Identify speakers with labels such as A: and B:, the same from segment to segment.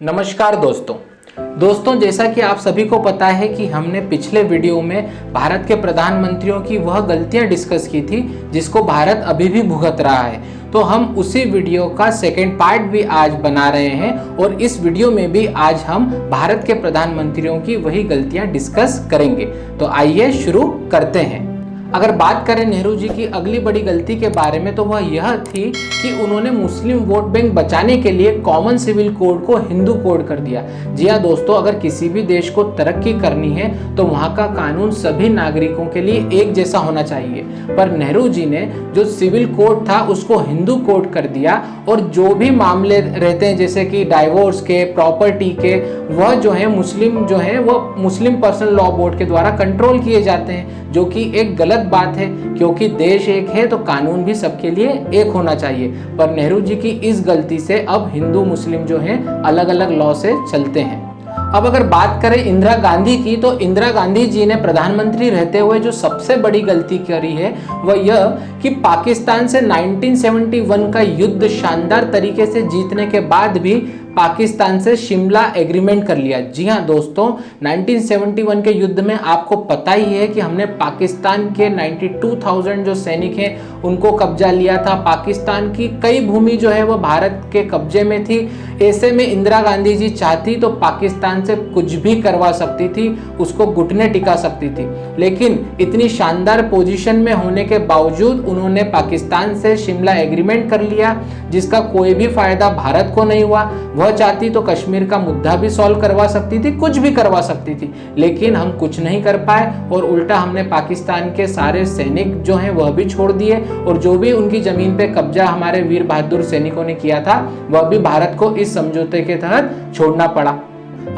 A: नमस्कार दोस्तों जैसा कि आप सभी को पता है कि हमने पिछले वीडियो में भारत के प्रधानमंत्रियों की वह गलतियां डिस्कस की थी जिसको भारत अभी भी भुगत रहा है। तो हम उसी वीडियो का सेकेंड पार्ट भी आज बना रहे हैं और इस वीडियो में भी आज हम भारत के प्रधानमंत्रियों की वही गलतियां डिस्कस करेंगे। तो आइए शुरू करते हैं। अगर बात करें नेहरू जी की अगली बड़ी गलती के बारे में तो वह यह थी कि उन्होंने मुस्लिम वोट बैंक बचाने के लिए कॉमन सिविल कोड को हिंदू कोड कर दिया। जी हाँ दोस्तों, अगर किसी भी देश को तरक्की करनी है तो वहाँ का कानून सभी नागरिकों के लिए एक जैसा होना चाहिए, पर नेहरू जी ने जो सिविल कोड था उसको हिंदू कोड कर दिया और जो भी मामले रहते हैं जैसे कि डाइवोर्स के, प्रॉपर्टी के, वह जो है मुस्लिम पर्सनल लॉ बोर्ड के द्वारा कंट्रोल किए जाते हैं, जो कि एक गलत बात है क्योंकि देश एक है तो कानून भी सबके लिए एक होना चाहिए। पर नेहरू जी की इस गलती से अब हिंदू मुस्लिम जो हैं अलग अलग लॉ से चलते हैं। अब अगर बात करें इंदिरा गांधी की तो इंदिरा गांधी जी ने प्रधानमंत्री रहते हुए जो सबसे बड़ी गलती करी है वह यह कि पाकिस्तान से 1971 का युद्ध शानदार तरीके से जीतने के बाद भी पाकिस्तान से शिमला एग्रीमेंट कर लिया। जी हाँ दोस्तों, 1971 के युद्ध में आपको पता ही है कि हमने पाकिस्तान के 92,000 जो सैनिक हैं उनको कब्जा लिया था। पाकिस्तान की कई भूमि जो है वो भारत के कब्जे में थी। ऐसे में इंदिरा गांधी जी चाहती तो पाकिस्तान से कुछ भी करवा सकती थी, उसको घुटने टिका सकती थी, लेकिन इतनी शानदार पोजीशन में होने के बावजूद उन्होंने पाकिस्तान से शिमला एग्रीमेंट कर लिया जिसका कोई भी फायदा भारत को नहीं हुआ। वह चाहती तो कश्मीर का मुद्दा भी सॉल्व करवा सकती थी, कुछ भी करवा सकती थी, लेकिन हम कुछ नहीं कर पाए और उल्टा हमने पाकिस्तान के सारे सैनिक जो हैं वह भी छोड़ दिए और जो भी उनकी जमीन पे कब्जा हमारे वीर बहादुर सैनिकों ने किया था वह भी भारत को इस समझौते के तहत छोड़ना पड़ा।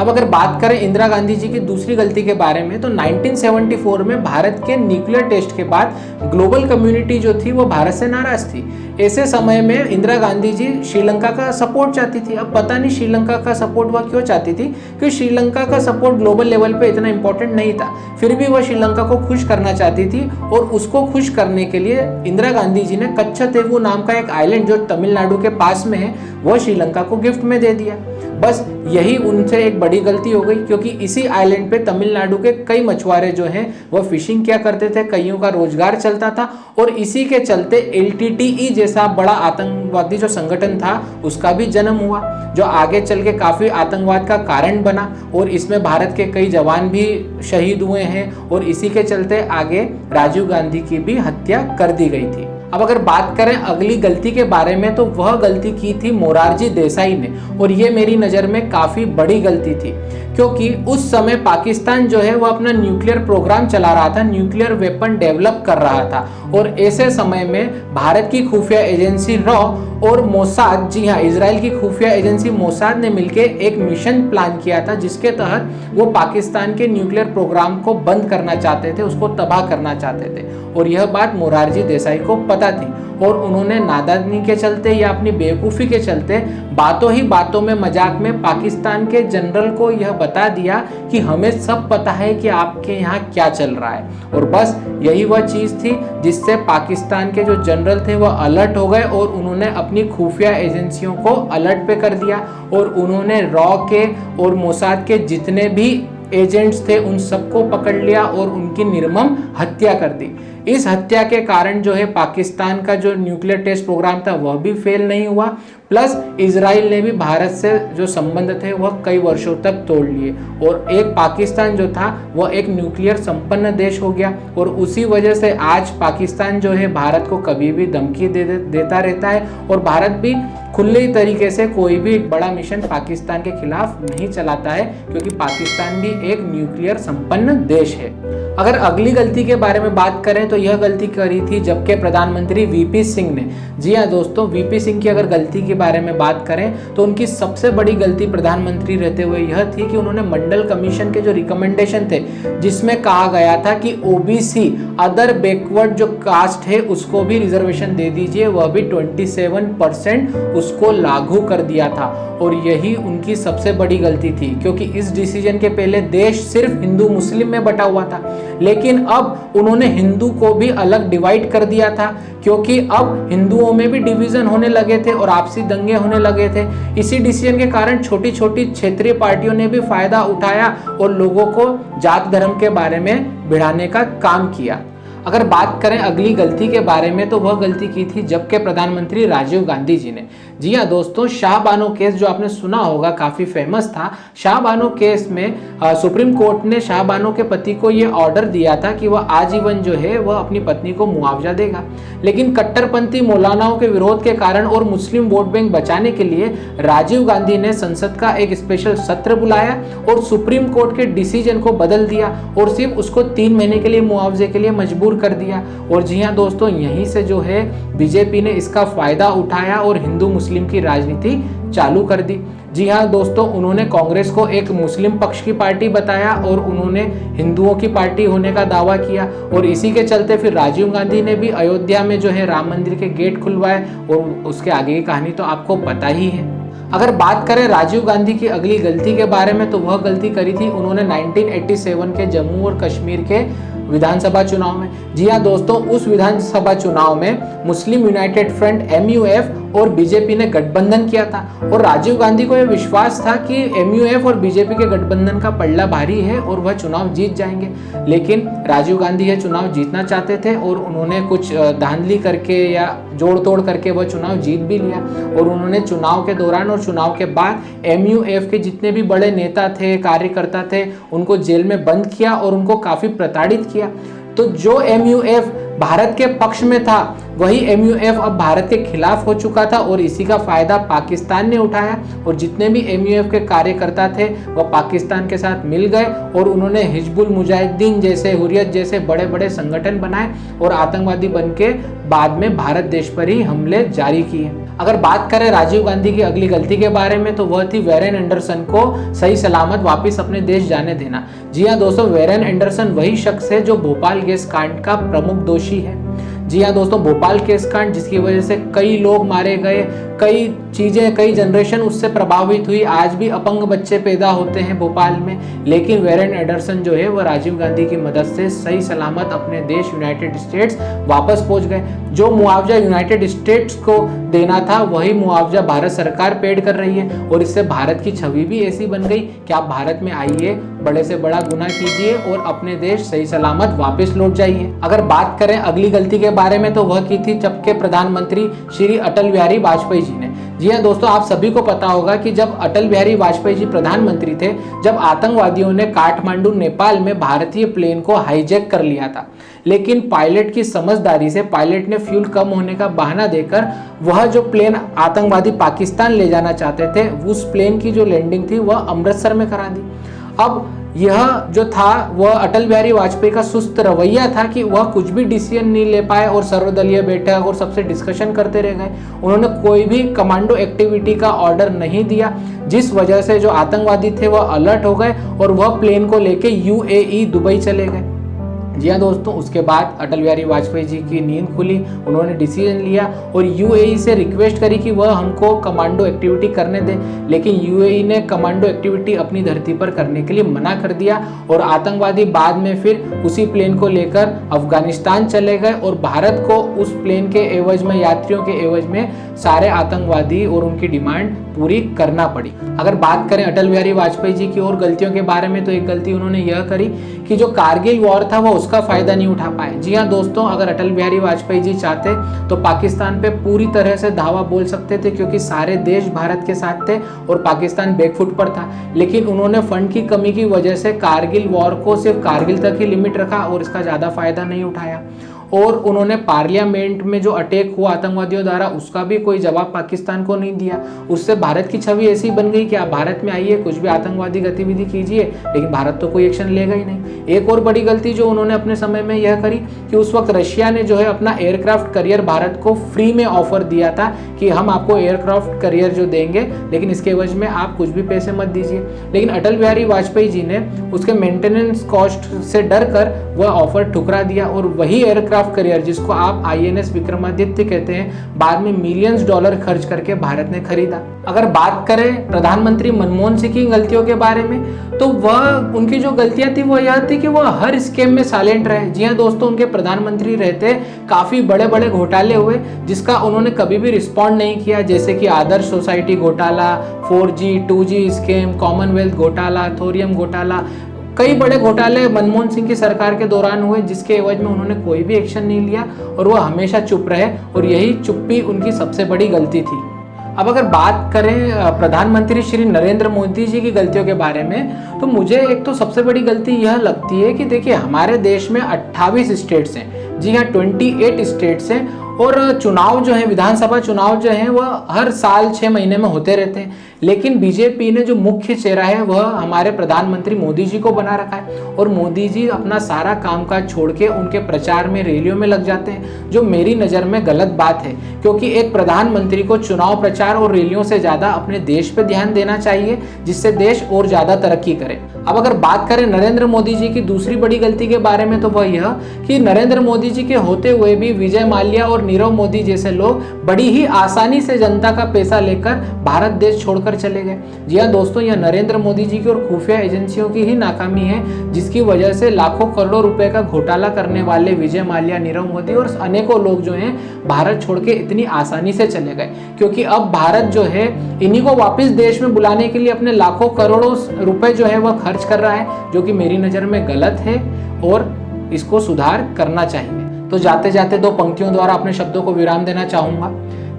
A: अब अगर बात करें इंदिरा गांधी जी की दूसरी गलती के बारे में तो 1974 में भारत के न्यूक्लियर टेस्ट के बाद ग्लोबल कम्युनिटी जो थी वो भारत से नाराज थी। ऐसे समय में इंदिरा गांधी जी श्रीलंका का सपोर्ट चाहती थी। अब पता नहीं श्रीलंका का सपोर्ट वह क्यों चाहती थी, क्योंकि श्रीलंका का सपोर्ट ग्लोबल लेवल पे इतना इंपॉर्टेंट नहीं था, फिर भी वह श्रीलंका को खुश करना चाहती थी और उसको खुश करने के लिए इंदिरा गांधी जी ने कच्छतेवु नाम का एक आइलैंड जो तमिलनाडु के पास में है वह श्रीलंका को गिफ्ट में दे दिया। बस यही उनसे एक बड़ी गलती हो गई क्योंकि इसी आइलैंड पे तमिलनाडु के कई मछुआरे जो हैं वह फिशिंग किया करते थे, कईयों का रोजगार चलता था और इसी के चलते LTTE जैसा बड़ा आतंकवादी जो संगठन था उसका भी जन्म हुआ, जो आगे चल के काफी आतंकवाद का कारण बना और इसमें भारत के कई जवान भी शहीद हुए हैं और इसी के चलते आगे राजीव गांधी की भी हत्या कर दी गई थी। अब अगर बात करें अगली गलती के बारे में तो वह गलती की थी मोरारजी देसाई ने और ये मेरी नज़र में काफ़ी बड़ी गलती थी क्योंकि उस समय पाकिस्तान जो है वो अपना न्यूक्लियर प्रोग्राम चला रहा था, न्यूक्लियर वेपन डेवलप कर रहा था और ऐसे समय में भारत की खुफिया एजेंसी रॉ और मोसाद, जी हाँ इजराइल की खुफिया एजेंसी मोसाद ने मिलकर एक मिशन प्लान किया था जिसके तहत वो पाकिस्तान के न्यूक्लियर प्रोग्राम को बंद करना चाहते थे, उसको तबाह करना चाहते थे और यह बात मोरारजी देसाई को पता थी और उन्होंने नादानी के चलते या अपनी बेवकूफ़ी के चलते बातों ही बातों में मजाक में पाकिस्तान के जनरल को यह बता दिया कि हमें सब पता है कि आपके यहाँ क्या चल रहा है और बस यही वह चीज़ थी जिससे पाकिस्तान के जो जनरल थे वह अलर्ट हो गए और उन्होंने अपनी खुफिया एजेंसियों को अलर्ट पे कर दिया और उन्होंने रॉ के और मोसाद के जितने भी एजेंट्स थे उन सबको पकड़ लिया और उनकी निर्मम हत्या कर दी। इस हत्या के कारण जो है पाकिस्तान का जो न्यूक्लियर टेस्ट प्रोग्राम था वह भी फेल नहीं हुआ, प्लस इजराइल ने भी भारत से जो संबंध थे वह कई वर्षों तक तोड़ लिए और एक पाकिस्तान जो था वह एक न्यूक्लियर संपन्न देश हो गया और उसी वजह से आज पाकिस्तान जो है भारत को कभी भी धमकी देता रहता है और भारत भी खुले तरीके से कोई भी बड़ा मिशन पाकिस्तान के खिलाफ नहीं चलाता है क्योंकि पाकिस्तान भी एक न्यूक्लियर संपन्न देश है। अगर अगली गलती के बारे में बात करें तो यह गलती करी थी जबकि प्रधानमंत्री वीपी सिंह ने। जी हाँ दोस्तों, वीपी सिंह की अगर गलती के बारे में बात करें तो उनकी सबसे बड़ी गलती प्रधानमंत्री रहते हुए यह थी कि उन्होंने मंडल कमीशन के जो रिकमेंडेशन थे जिसमें कहा गया था कि OBC अदर बैकवर्ड जो कास्ट है उसको भी रिजर्वेशन दे दीजिए, वह भी 27% उसको लागू कर दिया था और यही उनकी सबसे बड़ी गलती थी क्योंकि इस डिसीजन के पहले देश सिर्फ हिंदू मुस्लिम में बटा हुआ था। लेकिन अब उन्होंने हिंदू को भी अलग डिवाइड कर दिया था, क्योंकि अब हिंदुओं में भी डिवीजन होने लगे थे और आपसी दंगे होने लगे थे। इसी डिसीजन के कारण छोटी छोटी क्षेत्रीय पार्टियों ने भी फायदा उठाया और लोगों को जात धर्म के बारे में भिड़ाने का काम किया। अगर बात करें अगली गलती के बारे में, तो वह गलती की थी जब के प्रधानमंत्री राजीव गांधी जी ने। जी हाँ दोस्तों, शाहबानो केस जो आपने सुना होगा, काफी फेमस था। शाहबानो केस में सुप्रीम कोर्ट ने शाहबानो के पति को यह ऑर्डर दिया था कि वह आजीवन जो है वह अपनी पत्नी को मुआवजा देगा, लेकिन कट्टरपंथी मौलानाओं के विरोध के कारण और मुस्लिम वोट बैंक बचाने के लिए राजीव गांधी ने संसद का एक स्पेशल सत्र बुलाया और सुप्रीम कोर्ट के डिसीजन को बदल दिया और सिर्फ उसको 3 महीने के लिए मुआवजे के लिए मजबूर कर दिया। और जी हाँ दोस्तों, यहीं से जो है बीजेपी ने इसका फायदा उठाया और हिंदू मुस्लिम की राजनीति चालू कर दी। जी हाँ दोस्तों, उन्होंने कांग्रेस को एक मुस्लिम पक्ष की पार्टी बताया और उन्होंने हिंदुओं की पार्टी होने का दावा किया, और इसी के चलते फिर राजीव गांधी ने भी अयोध्या में जो है राम मंदिर के गेट खुलवाए, और उसके आगे की कहानी तो आपको पता ही है। अगर बात करें राजीव गांधी की अगली गलती के बारे में, तो वह गलती करी थी उन्होंने 1987 के जम्मू और कश्मीर के विधानसभा चुनाव में। जी हाँ दोस्तों, उस विधानसभा चुनाव में मुस्लिम यूनाइटेड फ्रंट MUF और बीजेपी ने गठबंधन किया था, और राजीव गांधी को यह विश्वास था कि MUF और बीजेपी के गठबंधन का पल्ला भारी है और वह चुनाव जीत जाएंगे। लेकिन राजीव गांधी यह चुनाव जीतना चाहते थे और उन्होंने कुछ धांधली करके या जोड़ तोड़ करके वह चुनाव जीत भी लिया, और उन्होंने चुनाव के दौरान और चुनाव के बाद MUF के जितने भी बड़े नेता थे, कार्यकर्ता थे, उनको जेल में बंद किया और उनको काफी प्रताड़ित किया। तो जो MUF भारत के पक्ष में था, वही MUF अब भारत के खिलाफ हो चुका था, और इसी का फायदा पाकिस्तान ने उठाया, और जितने भी MUF के कार्यकर्ता थे वह पाकिस्तान के साथ मिल गए और उन्होंने हिजबुल मुजाहिदीन जैसे, हुर्रियत जैसे बड़े बड़े संगठन बनाए और आतंकवादी बनके बाद में भारत देश पर ही हमले जारी किए। अगर बात करें राजीव गांधी की अगली गलती के बारे में, तो वह थी वेरेन एंडरसन को सही सलामत वापस अपने देश जाने देना। जी हाँ दोस्तों, वेरेन एंडरसन वही शख्स है जो भोपाल गैस कांड का प्रमुख दोषी है। जी हाँ दोस्तों, भोपाल गैस कांड जिसकी वजह से कई लोग मारे गए, कई चीजें, कई जनरेशन उससे प्रभावित हुई। आज भी अपंग बच्चे पैदा होते हैं भोपाल में, लेकिन वेरेन एंडरसन जो है वह राजीव गांधी की मदद से सही सलामत अपने देश यूनाइटेड स्टेट्स वापस पहुंच गए। जो मुआवजा यूनाइटेड स्टेट्स को देना था वही मुआवजा भारत सरकार पेड कर रही है, और इससे भारत की छवि भी ऐसी बन गई कि आप भारत में आइए, बड़े से बड़ा गुनाह कीजिए और अपने देश सही सलामत वापस लौट जाइए। अगर बात करें अगली गलती के बारे में, तो वह की थी जब के प्रधानमंत्री श्री अटल बिहारी वाजपेयी जी ने। जी हाँ दोस्तों, आप सभी को पता होगा कि जब अटल बिहारी वाजपेयी जी प्रधानमंत्री थे, जब आतंकवादियों ने काठमांडू नेपाल में भारतीय प्लेन को हाईजैक कर लिया था, लेकिन पायलट की समझदारी से पायलट ने फ्यूल कम होने का बहाना देकर वह जो प्लेन आतंकवादी पाकिस्तान ले जाना चाहते थे, उस प्लेन की जो लैंडिंग थी वह अमृतसर में करा दी। अब यह जो था वह अटल बिहारी वाजपेयी का सुस्त रवैया था कि वह कुछ भी डिसीजन नहीं ले पाए और सर्वदलीय बैठक और सबसे डिस्कशन करते रह गए। उन्होंने कोई भी कमांडो एक्टिविटी का ऑर्डर नहीं दिया, जिस वजह से जो आतंकवादी थे वह अलर्ट हो गए और वह प्लेन को लेके UAE दुबई चले गए। जी हाँ दोस्तों, उसके बाद अटल बिहारी वाजपेयी जी की नींद खुली, उन्होंने डिसीजन लिया और UAE से रिक्वेस्ट करी कि वह हमको कमांडो एक्टिविटी करने दे, लेकिन UAE ने कमांडो एक्टिविटी अपनी धरती पर करने के लिए मना कर दिया और आतंकवादी बाद में फिर उसी प्लेन को लेकर अफगानिस्तान चले गए और भारत को उस प्लेन के एवज में, यात्रियों के एवज में सारे आतंकवादी और उनकी डिमांड पूरी करना पड़ी। अगर बात करें अटल बिहारी वाजपेयी जी की और गलतियों के बारे में, तो एक गलती उन्होंने यह करी कि जो कारगिल वॉर था वो उसका फायदा नहीं उठा पाए। जी हाँ दोस्तों, अगर अटल बिहारी वाजपेयी जी चाहते तो पाकिस्तान पे पूरी तरह से धावा बोल सकते थे, क्योंकि सारे देश भारत के साथ थे और पाकिस्तान बैकफुट पर था, लेकिन उन्होंने फंड की कमी की वजह से कारगिल वॉर को सिर्फ कारगिल तक ही लिमिट रखा और इसका ज्यादा फायदा नहीं उठाया। और उन्होंने पार्लियामेंट में जो अटैक हुआ आतंकवादियों द्वारा, उसका भी कोई जवाब पाकिस्तान को नहीं दिया। उससे भारत की छवि ऐसी बन गई कि आप भारत में आइए, कुछ भी आतंकवादी गतिविधि कीजिए, लेकिन भारत तो कोई एक्शन लेगा ही नहीं। एक और बड़ी गलती जो उन्होंने अपने समय में यह करी कि उस वक्त रशिया ने जो है अपना एयरक्राफ्ट करियर भारत को फ्री में ऑफर दिया था कि हम आपको एयरक्राफ्ट करियर जो देंगे, लेकिन इसके एवज में आप कुछ भी पैसे मत दीजिए। लेकिन अटल बिहारी वाजपेयी जी ने उसके मेंटेनेंस कॉस्ट से डर कर वह ऑफर ठुकरा दिया और वही एयरक्राफ्ट एयरक्राफ्ट कैरियर, जिसको आप INS विक्रमादित्य कहते हैं, बाद में मिलियंस डॉलर खर्च करके भारत ने खरीदा। अगर बात करें प्रधानमंत्री मनमोहन सिंह की गलतियों के बारे में, तो वह उनकी जो गलतियां थी वो यह थी कि वह हर स्कीम में साइलेंट रहे। जी हाँ दोस्तों, उनके प्रधानमंत्री रहते काफी बड़े बड़े घोटाले हुए जिसका उन्होंने कभी भी रिस्पॉन्ड नहीं किया, जैसे कि आदर्श सोसाइटी घोटाला, 4G 2G स्कीम, कॉमनवेल्थ घोटाला, थोरियम घोटाला। कई बड़े घोटाले मनमोहन सिंह की सरकार के दौरान हुए जिसके एवज में उन्होंने कोई भी एक्शन नहीं लिया और वह हमेशा चुप रहे, और यही चुप्पी उनकी सबसे बड़ी गलती थी। अब अगर बात करें प्रधानमंत्री श्री नरेंद्र मोदी जी की गलतियों के बारे में, तो मुझे एक तो सबसे बड़ी गलती यह लगती है कि देखिए हमारे देश में 28 स्टेट्स हैं। जी हाँ, 28 स्टेट्स हैं, और चुनाव जो है, विधानसभा चुनाव जो है वह हर साल 6 महीने में होते रहते हैं। लेकिन बीजेपी ने जो मुख्य चेहरा है वह हमारे प्रधानमंत्री मोदी जी को बना रखा है, और मोदी जी अपना सारा कामकाज छोड़ के उनके प्रचार में, रैलियों में लग जाते हैं, जो मेरी नज़र में गलत बात है। क्योंकि एक प्रधानमंत्री को चुनाव प्रचार और रैलियों से ज़्यादा अपने देश पे ध्यान देना चाहिए, जिससे देश और ज़्यादा तरक्की करे। अब अगर बात करें नरेंद्र मोदी जी की दूसरी बड़ी गलती के बारे में, तो वह यह कि नरेंद्र मोदी जी के होते हुए भी विजय माल्या और नीरव मोदी जैसे लोग बड़ी ही आसानी से जनता का पैसा लेकर भारत देश छोड़कर चले गए। जी हाँ दोस्तों, यह नरेंद्र मोदी जी की और खुफिया एजेंसियों की ही नाकामी है, जिसकी वजह से लाखों करोड़ों रुपए का घोटाला करने वाले विजय माल्या, नीरव मोदी और अनेकों लोग जो हैं भारत छोड़ के इतनी आसानी से चले गए। क्योंकि अब भारत जो है इन्हीं को वापस देश में बुलाने के लिए अपने लाखों करोड़ों रुपए जो है वह खर्च कर रहा है, जो कि मेरी नज़र में गलत है और इसको सुधार करना चाहिए। तो जाते जाते 2 पंक्तियों द्वारा अपने शब्दों को विराम देना चाहूंगा।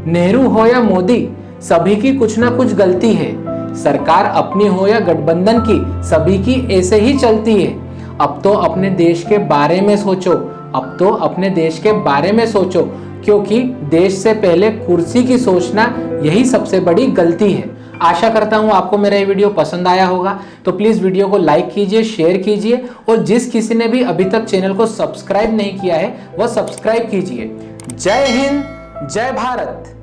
A: नेहरू हो या मोदी, सभी की कुछ ना कुछ गलती है। सरकार अपनी हो या गठबंधन की, सभी की ऐसे ही चलती है। अब तो अपने देश के बारे में सोचो, अब तो अपने देश के बारे में सोचो, क्योंकि देश से पहले कुर्सी की सोचना यही सबसे बड़ी गलती है। आशा करता हूं आपको मेरा ये वीडियो पसंद आया होगा, तो प्लीज वीडियो को लाइक कीजिए, शेयर कीजिए, और जिस किसी ने भी अभी तक चैनल को सब्सक्राइब नहीं किया है वह सब्सक्राइब कीजिए। जय हिंद, जय भारत।